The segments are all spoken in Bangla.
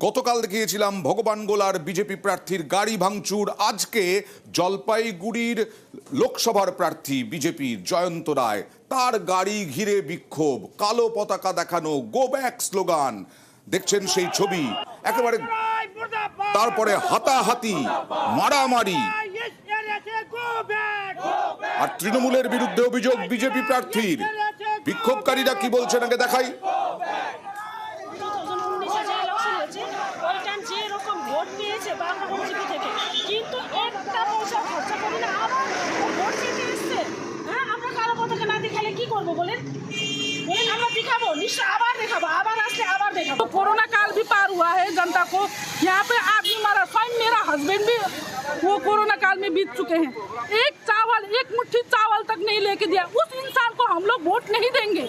গতকাল দেখিয়েছিলাম ভগবানগোলার বিজেপি প্রার্থীর গাড়ি ভাঙচুর। আজকে জলপাইগুড়ির লোকসভার প্রার্থী বিজেপির জয়ন্ত রায়, তার গাড়ি ঘিরে বিক্ষোভ, কালো পতাকা দেখানো, গো ব্যাক স্লোগান। দেখছেন সেই ছবি, একেবারে তারপরে হাতাহাতি, মারামারি। আর তৃণমূলের বিরুদ্ধে অভিযোগ বিজেপি প্রার্থীর। বিক্ষোভকারীরা কি বলছেন আগে দেখাই। কিন্তু একটা পয়সা খরচা করি না, আবার ভোট দিতে এসছে। হ্যাঁ, আমরা কালো পতাকা না দেখালে কি করবো বলেন? আমরা दिखाबो, निश्चय आभार दिखाबो, आभार असले आभार दिखाबो। कोरोना काल भी पार हुआ है, जनता को यहाँ पे आदमी मारा। फाइन, मेरा हस्बैंड भी वो कोरोना काल में बीत चुके हैं। एक चावल, एक मुट्ठी चावल तक नहीं लेके दिया। उस इंसान को हम लोग वोट नहीं देंगे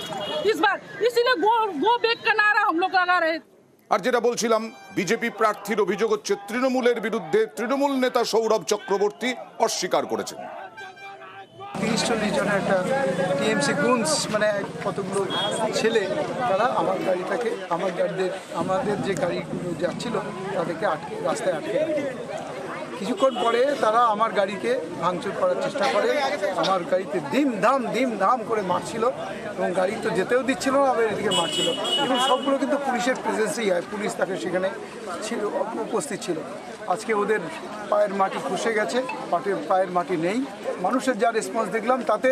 इस बार, इसीलिए गो बैक का नारा हम लोग लगा रहे। আর যেটা বলছিলাম, বিজেপি প্রার্থীর অভিযোগ হচ্ছে তৃণমূলের বিরুদ্ধে। তৃণমূল নেতা সৌরভ চক্রবর্তী অস্বীকার করেছেন। 30-40 জনের একটা টিএমসি গুনস, মানে কতগুলো ছেলে, তারা আমার গাড়িটাকে, আমাদের যে গাড়িগুলো যাচ্ছিল তাদেরকে রাস্তায় আটকে রাখে। কিছুক্ষণ পরে তারা আমার গাড়িকে ভাঙচুর করার চেষ্টা করে। আমার গাড়িতে দিম ধাম করে মারছিল এবং গাড়ি তো যেতেও দিচ্ছিল না, আবার এদিকে মারছিল। এবং সবগুলো কিন্তু পুলিশের প্রেজেন্সেই হয়, পুলিশ তাকে সেখানে ছিল, উপস্থিত ছিল। আজকে ওদের পায়ের মাটি খসে গেছে, পায়ের মাটি নেই। মানুষের যা রেসপন্স দেখলাম তাতে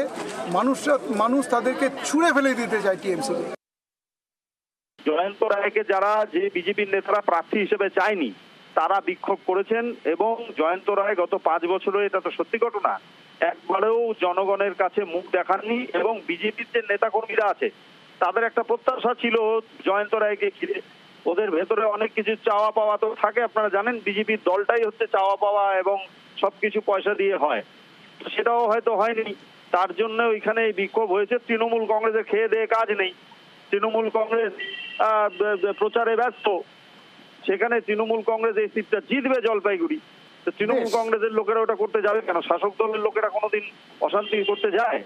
মানুষ তাদেরকে ছুঁড়ে ফেলে দিতে চায় টিএমসি। জয়ন্ত রায়কে যারা যে বিজেপির নেতারা প্রার্থী হিসেবে চায়নি তারা বিক্ষোভ করেছেন এবং জয়ন্ত রায় গত 5 বছরে, এটা তো সত্যি ঘটনা, একবারেও জনগণের কাছে মুখ দেখাননি। এবং বিজেপির যে নেতা কর্মীরা আছে তাদের একটা প্রত্যাশা ছিল জয়ন্ত রায়কে ঘিরে। ওদের ভেতরে অনেক কিছু চাওয়া পাওয়া তো থাকে, আপনারা জানেন বিজেপির দলটাই হচ্ছে চাওয়া পাওয়া এবং সবকিছু পয়সা দিয়ে হয়। সেটাও হয়তো হয়নি, তার জন্য ওইখানে বিক্ষোভ হয়েছে। তৃণমূল কংগ্রেসের খেয়ে দেয়ে কাজ নেই, তৃণমূল কংগ্রেস প্রচারে ব্যস্ত। সেখানে তৃণমূল কংগ্রেস এই সিটটা জিতবে জলপাইগুড়ি, তো তৃণমূল কংগ্রেসের লোকেরা ওটা করতে যাবে কেন? শাসক দলের লোকেরা কোনোদিন অশান্তি করতে যায়?